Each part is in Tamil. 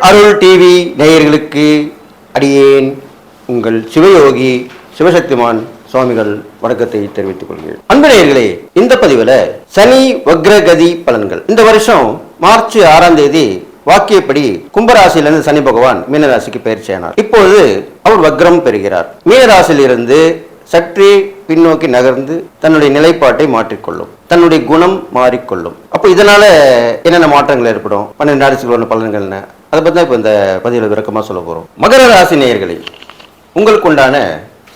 அருள் டிவி நேயர்களுக்கு அடியேன் உங்கள் சிவயோகி சிவசக்திமான் சுவாமிகள் வணக்கத்தை தெரிவித்துக் கொள்கிறேன். அன்பு நேயர்களே, இந்த பதிவில் சனி வக்ரகதி பலன்கள். இந்த வருஷம் மார்ச் 6ஆம் தேதி வாக்கியப்படி கும்பராசியிலிருந்து சனி பகவான் மீனராசிக்கு பயிற்சியானார். இப்போது அவர் வக்ரம் பெறுகிறார். மீனராசியிலிருந்து சற்றே பின்னோக்கி நகர்ந்து தன்னுடைய நிலைப்பாட்டை மாற்றிக்கொள்ளும், தன்னுடைய குணம் மாறிக்கொள்ளும். அப்போ இதனால என்னென்ன மாற்றங்கள் ஏற்படும், 12 ராசிகளோட பலன்கள் என்ன, அதை பற்றி தான் இப்போ இந்த பதிவில் விளக்கமாக சொல்ல போகிறோம். மகர ராசி நேயர்களே, உங்களுக்கு உண்டான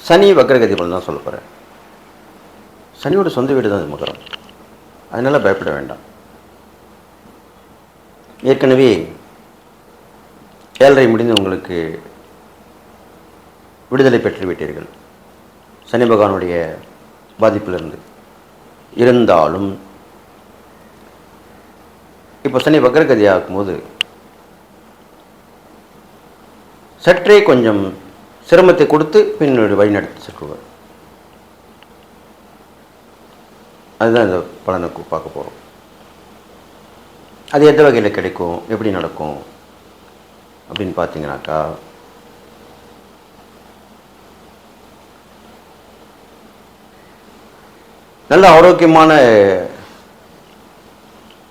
சனி வக்ரகதி பலன் தான் சொல்ல போகிறேன். சனியோட சொந்த வீடு தான் இது மகரம், அதனால பயப்பட வேண்டாம். ஏற்கனவே 7:30 முடிந்து உங்களுக்கு விடுதலை பெற்று விட்டீர்கள் சனி பகவானுடைய பாதிப்பிலிருந்து. இருந்தாலும் இப்போ சனி வக்ரகதி ஆகும்போது சற்றே கொஞ்சம் சிரமத்தை கொடுத்து பின்னோடு வழிநடத்தி செல்வார். அதுதான் இந்த பலனை பார்க்க போகிறோம். அது எந்த வகையில் கிடைக்கும், எப்படி நடக்கும் அப்படின்னு பார்த்தீங்கன்னாக்கா, நல்ல ஆரோக்கியமான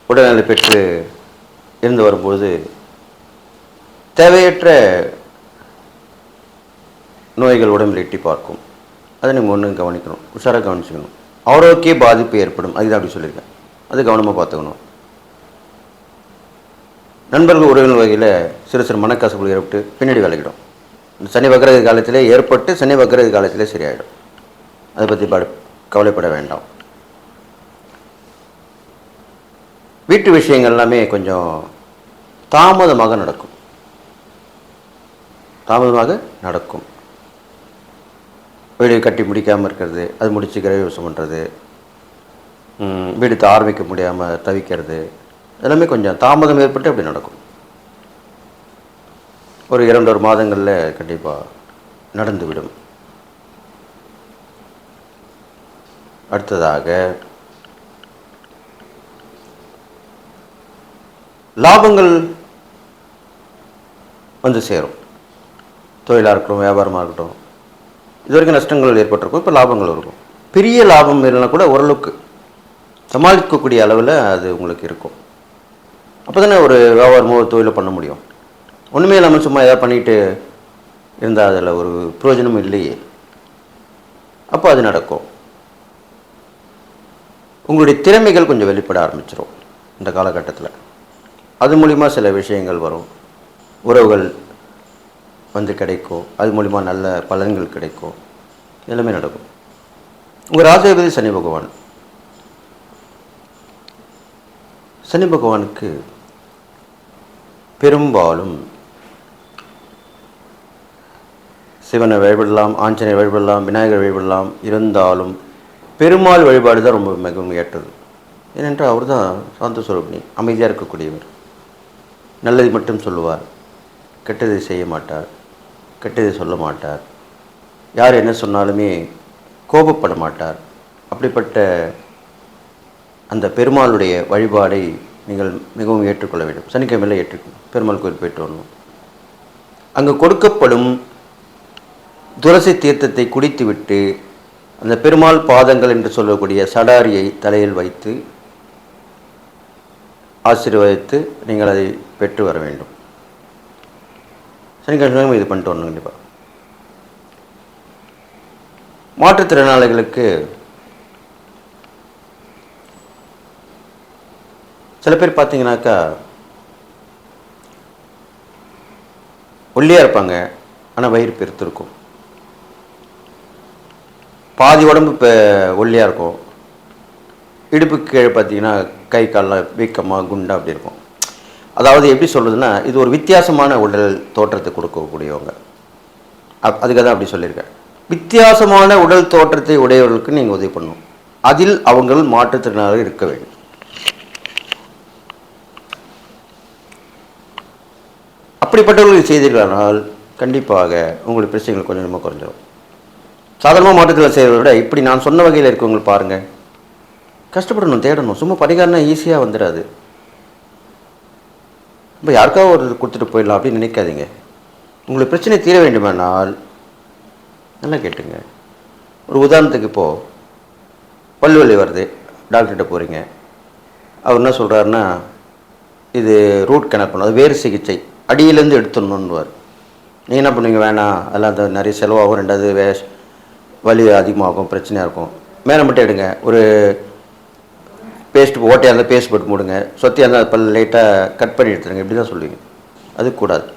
உடல்நிலை பெற்று இருந்து வரும்போது தேவையற்ற நோய்கள் உடம்பில் எட்டி பார்க்கும். அதை நீங்கள் ஒன்று கவனிக்கணும், உஷாராக கவனிச்சுக்கணும். ஆரோக்கிய பாதிப்பு ஏற்படும், அதுதான் அப்படி சொல்லியிருக்கேன். அது கவனமாக பார்த்துக்கணும். நண்பர்கள் உறவினர் வகையில் சிறு சிறு மனக்கசப்புகள் ஏற்பட்டு பின்னாடி விலகிடும். இந்த சனி வக்ரகதி காலத்திலே ஏற்பட்டு சனி வக்ரகதி காலத்திலே சரியாயிடும். அதை பற்றி கவலைப்பட வேண்டாம். வீட்டு விஷயங்கள் எல்லாமே கொஞ்சம் தாமதமாக நடக்கும். வீடு கட்டி முடிக்காமல் இருக்கிறது, அது முடித்து கிரகவாசம் பண்ணுறது, வீடு ஆரம்பிக்க முடியாமல் தவிக்கிறது, எல்லாமே கொஞ்சம் தாமதம் ஏற்பட்டு அப்படி நடக்கும். ஒரு 2 மாதங்களில் கண்டிப்பாக நடந்துவிடும். அடுத்ததாக லாபங்கள் வந்து சேரும். தொழிலாக இருக்கட்டும், வியாபாரமாக இருக்கட்டும், இது வரைக்கும் நஷ்டங்கள் ஏற்பட்டிருக்கும், இப்போ லாபங்கள் இருக்கும். பெரிய லாபம் இல்லைனா கூட ஓரளவுக்கு சமாளிக்கக்கூடிய அளவில் அது உங்களுக்கு இருக்கும். அப்போ தானே ஒரு வியாபாரமோ தொழிலை பண்ண முடியும். ஒன்றுமே இல்லாமல் சும்மா எதாவது பண்ணிட்டு இருந்தால் அதில் ஒரு பிரயோஜனமும் இல்லையே. அப்போ அது நடக்கும். உங்களுடைய திறமைகள் கொஞ்சம் வெளிப்பட ஆரம்பிச்சிடும் இந்த காலகட்டத்தில். அது மூலிமா சில விஷயங்கள் வரும், உறவுகள் வந்து கிடைக்கும், அது மூலிமா நல்ல பலன்கள் கிடைக்கும், எல்லாமே நடக்கும். உங்கள் ராசிபதி சனி பகவான். சனி பகவானுக்கு பெரும்பாலும் சிவனை வழிபடலாம், ஆஞ்சநேயர் வழிபடலாம், விநாயகர் வழிபடலாம். இருந்தாலும் பெருமாள் வழிபாடு தான் ரொம்ப மிகவும் ஏற்றது. ஏனென்றால் அவர் தான் சாந்த சுரூபிணி, அமைதியாக இருக்கக்கூடியவர். நல்லது மட்டும் சொல்லுவார், கெட்டதை செய்ய மாட்டார், கெட்டதை சொல்ல மாட்டார். யார் என்ன சொன்னாலுமே கோபப்பட மாட்டார். அப்படிப்பட்ட அந்த பெருமாளுடைய வழிபாடை நீங்கள் மிகவும் ஏற்றுக்கொள்ள வேண்டும். சனிக்கிழமையில் ஏற்றுக்கணும். பெருமாள் கோயில் போயிட்டு வரணும். அங்கே கொடுக்கப்படும் துளசி தீர்த்தத்தை குடித்துவிட்டு அந்த பெருமாள் பாதங்கள் என்று சொல்லக்கூடிய சடாரியை தலையில் வைத்து ஆசீர்வதித்து நீங்கள் அதை பெற்று வர வேண்டும். சனிக்கிழமை இது பண்ணிட்டு வரணும் கண்டிப்பாக. மாற்றுத்திறனாளிகளுக்கு சில பேர் பார்த்தீங்கன்னாக்கா ஒல்லியாக இருப்பாங்க, ஆனால் வயிறு பெருத்திருக்கும். பாதி உடம்பு இப்போ ஒல்லியாக இருக்கும், இடுப்புக்கு கீழே பார்த்தீங்கன்னா கை கால்லாம் வீக்கமாக குண்டாக அப்படி இருக்கும். அதாவது எப்படி சொல்கிறதுன்னா, இது ஒரு வித்தியாசமான உடல் தோற்றத்தை கொடுக்கக்கூடியவங்க. அதுக்காக தான் அப்படி சொல்லியிருக்கேன். வித்தியாசமான உடல் தோற்றத்தை உடையவர்களுக்கு நீங்கள் உதவி பண்ணணும். அதில் அவங்கள் மாற்றுத்திறனாக இருக்க வேண்டும். அப்படிப்பட்டவர்கள் செய்தீர்களானால் கண்டிப்பாக உங்களுக்கு பிரச்சனைகள் கொஞ்சம் கொஞ்சமாக குறைஞ்சிடும். சாதாரணமாக மாற்றுத்திறனாளி செய்வதை விட இப்படி நான் சொன்ன வகையில் இருக்கவங்க பாருங்கள், கஷ்டப்படணும், தேடணும். சும்மா பரிகாரம்னா ஈஸியாக வந்துடாது. இப்போ யாருக்காவது ஒரு கொடுத்துட்டு போயிடலாம் அப்படின்னு நினைக்காதீங்க. உங்களுக்கு பிரச்சனை தீர வேண்டுமானால் நல்லா கேட்டுங்க. ஒரு உதாரணத்துக்கு இப்போது பல்லு வலி வருது, டாக்டர்கிட்ட போகிறீங்க. அவர் என்ன சொல்கிறாருன்னா, இது ரூட் கனல் பண்ணணும், அது வேறு சிகிச்சை, அடியிலேருந்து எடுத்துடணுன்னுவார். நீங்கள் என்ன பண்ணுவீங்க? வேணாம், அதெல்லாம் நிறைய செலவாகும், ரெண்டாவது வலி அதிகமாகும், பிரச்சனையாக இருக்கும், மேலே மட்டும் எடுங்க, ஒரு பேஸ்ட் ஓட்டையாக இருந்தால் பேஸ்ட் போட்டு மூடுங்க, சொத்தியாக இருந்தால் பல் லைட்டாக கட் பண்ணி எடுத்துருங்க, இப்படி தான் சொல்லுவீங்க. அது கூடாது.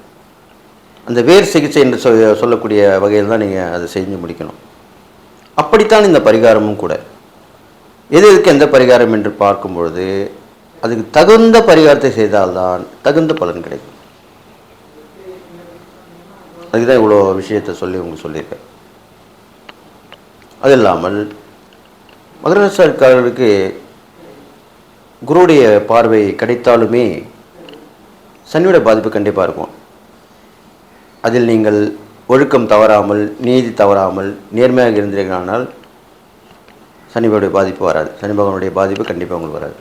அந்த வேறு சிகிச்சை என்று சொல்லக்கூடிய வகையில் தான் நீங்கள் அதை செஞ்சு முடிக்கணும். அப்படித்தான் இந்த பரிகாரமும் கூட. எதுக்கு எந்த பரிகாரம் என்று பார்க்கும்பொழுது அதுக்கு தகுந்த பரிகாரத்தை செய்தால்தான் தகுந்த பலன் கிடைக்கும். அதுக்கு தான் இவ்வளோ விஷயத்தை சொல்லி உங்களுக்கு சொல்லியிருக்கேன். அது இல்லாமல் மகர ராசிக்காரர்களுக்கு குருவுடைய பார்வை கிடைத்தாலுமே சனியோட பாதிப்பு கண்டிப்பாக இருக்கும். அதில் நீங்கள் ஒழுக்கம் தவறாமல், நீதி தவறாமல், நேர்மையாக இருந்தீர்களானால் சனியோடைய பாதிப்பு வராது. சனி பகவானுடைய பாதிப்பு கண்டிப்பாக உங்களுக்கு வராது.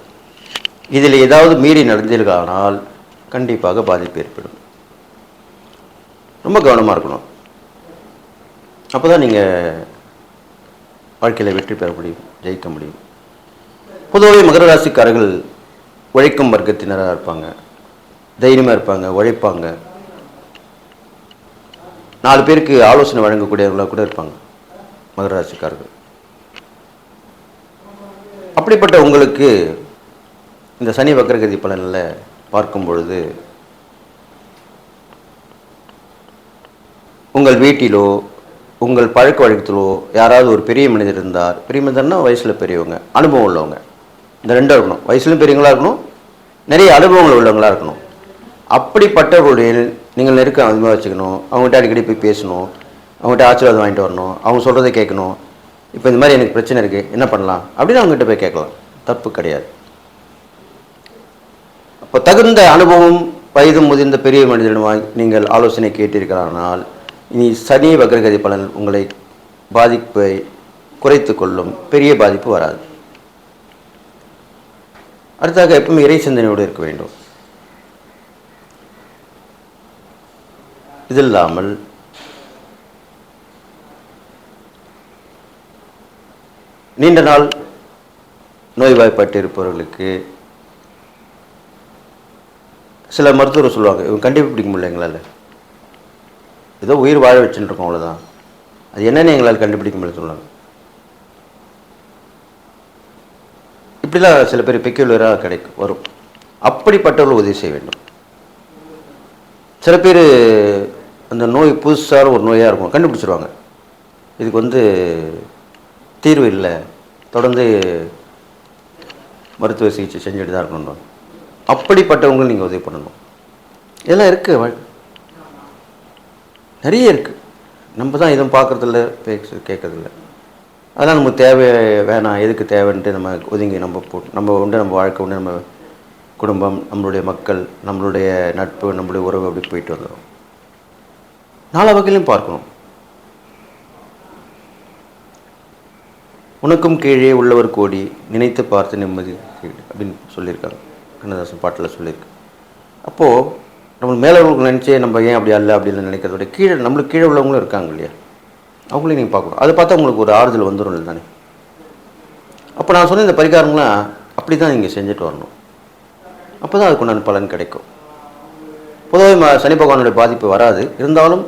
இதில் ஏதாவது மீறி நடந்தீர்களானால் கண்டிப்பாக பாதிப்பு ஏற்படும். ரொம்ப கவனமாக இருக்கணும். அப்போ தான் நீங்கள் வாழ்க்கையில் வெற்றி பெற முடியும், ஜெயிக்க முடியும். பொதுவாகவே மகர ராசிக்காரர்கள் உழைக்கும் வர்க்கத்தினராக இருப்பாங்க, தைரியமாக இருப்பாங்க, உழைப்பாங்க, 4 பேருக்கு ஆலோசனை வழங்கக்கூடியவர்களாக கூட இருப்பாங்க மகர ராசிக்காரர்கள். அப்படிப்பட்ட உங்களுக்கு இந்த சனி வக்ரகதி பலனில் பார்க்கும் பொழுது உங்கள் வீட்டிலோ உங்கள் பழக்க வழக்கத்திலோ யாராவது ஒரு பெரிய மனிதர் இருந்தார், பெரிய மனிதர்னா வயசில் பெரியவங்க, அனுபவம் உள்ளவங்க, இந்த ரெண்டும் இருக்கணும். வயசுலையும் பெரியவங்களாக இருக்கணும், நிறைய அனுபவங்கள் உள்ளவங்களாக இருக்கணும். அப்படிப்பட்டவர்களுடைய நீங்கள் நெருக்கம் அதிகமாக வச்சுக்கணும். அவங்ககிட்ட அடிக்கடி போய் பேசணும், அவங்ககிட்ட ஆசீர்வாதம் வாங்கிட்டு வரணும், அவங்க சொல்கிறத கேட்கணும். இப்போ இந்த மாதிரி எனக்கு பிரச்சனை இருக்குது, என்ன பண்ணலாம் அப்படின்னு அவங்ககிட்ட போய் கேட்கலாம், தப்பு கிடையாது. அப்போ தகுந்த அனுபவம் வயது முதிர்ந்த பெரிய மனிதனிடம் நீங்கள் ஆலோசனை கேட்டிருக்கிறானால் இனி சனி வக்ரகதி பலன் உங்களை பாதிப்பை குறைத்து கொள்ளும், பெரிய பாதிப்பு வராது. அடுத்தாக எப்பவுமே இறை சிந்தனையோடு இருக்க வேண்டும். இது இல்லாமல் நீண்ட நாள் நோய்வாய்ப்பட்டு இருப்பவர்களுக்கு சில மருத்துவர்கள் சொல்லுவாங்க, இவங்க கண்டுபிடிக்க முடியல எங்களால், ஏதோ உயிர் வாழ வச்சுட்டு இருக்கோம் அவ்வளோதான், அது என்னென்னு எங்களால் கண்டுபிடிக்க முடியல சொல்லுவாங்க. இப்படிலாம் சில பேர் பெக்யூலராக வரும். அப்படிப்பட்டவர்கள் உதவி செய்ய வேண்டும். சில பேர் அந்த நோய் புதுசாக ஒரு நோயாக இருக்கும், கண்டுபிடிச்சிருவாங்க, இதுக்கு தீர்வு இல்லை, தொடர்ந்து மருத்துவ சிகிச்சை செஞ்சுட்டு தான் இருக்கணும். அப்படிப்பட்டவங்களும் நீங்கள் உதவி பண்ணணும். இதெல்லாம் இருக்குது, நிறைய இருக்குது. நம்ம தான் எதுவும் பார்க்குறதில்ல, கேட்குறதில்ல. அதெல்லாம் நமக்கு தேவை வேணாம், எதுக்கு தேவைன்ட்டு நம்ம ஒதுங்கி நம்ம உண்டு, நம்ம வாழ்க்கை உண்டு, நம்ம குடும்பம், நம்மளுடைய மக்கள், நம்மளுடைய நட்பு, நம்மளுடைய உறவு அப்படி போயிட்டு வந்துடும். 4 வகையிலும் பார்க்கணும். உனக்கும் கீழே உள்ளவர் கோடி, நினைத்து பார்த்து நிம்மதி அப்படின்னு சொல்லியிருக்காங்க, கண்ணதாசன் பாட்டில் சொல்லியிருக்கு. அப்போது நம்மளுக்கு மேலே உள்ளவங்க நினச்சி நம்ம ஏன் அப்படி அல்ல அப்படின்னு நினைக்கிறத விட கீழே நம்மளுக்கு கீழே உள்ளவங்களும் இருக்காங்க இல்லையா, அவங்களையும் நீங்கள் பார்க்கணும். அதை பார்த்தா உங்களுக்கு ஒரு ஆறுதல் வந்துடும் இல்லை தானே. அப்போ நான் சொன்ன இந்த பரிகாரங்களாம் அப்படி தான் நீங்கள் செஞ்சுட்டு வரணும். அப்போ தான் அதுக்குண்டான பலன் கிடைக்கும். பொதுவாக சனி பகவானுடைய பாதிப்பு வராது, இருந்தாலும்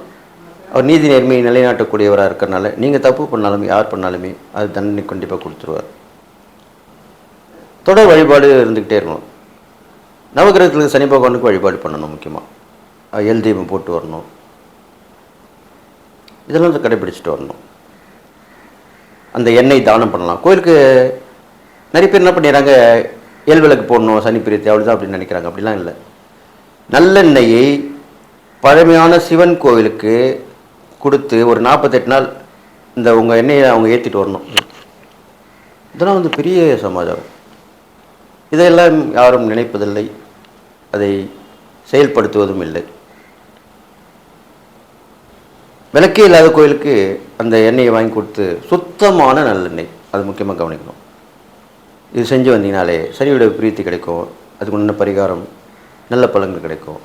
அவர் நீதி நேர்மையை நிலைநாட்டக்கூடியவராக இருக்கிறனால நீங்கள் தப்பு பண்ணாலுமே யார் பண்ணாலுமே அது தண்டனை கண்டிப்பாக கொடுத்துருவார். தொடர் வழிபாடு இருந்துக்கிட்டே இருக்கணும். நவகிரகத்துக்கு சனி பகவானுக்கு வழிபாடு பண்ணணும். முக்கியமாக எல் தீபம் போட்டு வரணும். இதெல்லாம் கடைப்பிடிச்சிட்டு வரணும். அந்த எண்ணெய் தானம் பண்ணலாம். கோயிலுக்கு நிறைய பேர் என்ன பண்ணிடுறாங்க, எல் விளக்கு போடணும், சனி பிரியத்தை அவ்வளோதான் அப்படின்னு நினைக்கிறாங்க. அப்படிலாம் இல்லை. நல்லெண்ணெயை பழமையான சிவன் கோவிலுக்கு கொடுத்து ஒரு 48 நாள் இந்த உங்கள் எண்ணெயை அவங்க ஏற்றிட்டு வரணும். இதெல்லாம் பெரிய சமாச்சாரம். இதையெல்லாம் யாரும் நினைப்பதில்லை, அதை செயல்படுத்துவதும் இல்லை. விளக்கே இல்லாத கோயிலுக்கு அந்த எண்ணெயை வாங்கி கொடுத்து சுத்தமான நல்லெண்ணெய், அது முக்கியமாக கவனிக்கணும். இது செஞ்சு வந்தீங்கனாலே சனியோட பிரீத்தி கிடைக்கும், அதுக்கு முன்ன பரிகாரம், நல்ல பலன்கள் கிடைக்கும்.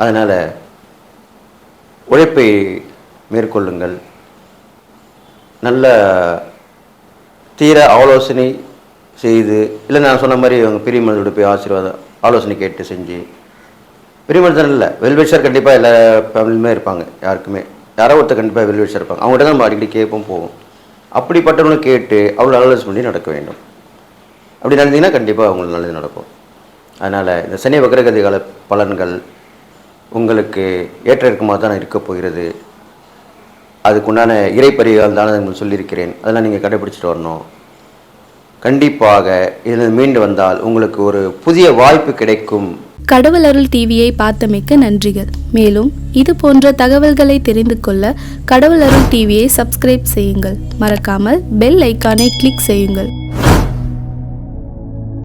அதனால் உழைப்பை மேற்கொள்ளுங்கள். நல்ல தீர ஆலோசனை செய்து, இல்லை நான் சொன்ன மாதிரி அவங்க பெரியமனோட போய் ஆசீர்வாதம் ஆலோசனை கேட்டு செஞ்சு, பெரியமனு இல்லை, வெல்விஷர் கண்டிப்பாக எல்லா ஃபேமிலியுமே இருப்பாங்க. யாருக்குமே யாரோ ஒருத்தர் கண்டிப்பாக வெல்விஷர் இருப்பாங்க. அவங்கள்ட்ட நம்ம அடிக்கடி கேட்போம் போவோம். அப்படிப்பட்டவங்களை கேட்டு அவங்கள ஆலோசனை பண்ணி நடக்க வேண்டும். அப்படி நடந்தீங்கன்னா கண்டிப்பாக அவங்களுக்கு நல்லது நடக்கும். அதனால் இந்த சனி வக்ரகதி கால பலன்கள் உங்களுக்கு ஏற்ற இறக்கமாக தான் இருக்க போகிறது. அதுக்குண்டான இறைப்பறிகள் தான் நான் சொல்லியிருக்கிறேன். அதெல்லாம் நீங்கள் கடைபிடிச்சிட்டு வரணும். கண்டிப்பாக இதில் மீண்டு வந்தால் உங்களுக்கு ஒரு புதிய வாய்ப்பு கிடைக்கும். கடவுள் அருள் டிவியை பார்த்தமைக்க நன்றிகள். மேலும் இது போன்ற தகவல்களை தெரிந்து கொள்ள கடவுள் அருள் டிவியை சப்ஸ்கிரைப் செய்யுங்கள். மறக்காமல் பெல் ஐக்கானை கிளிக் செய்யுங்கள்.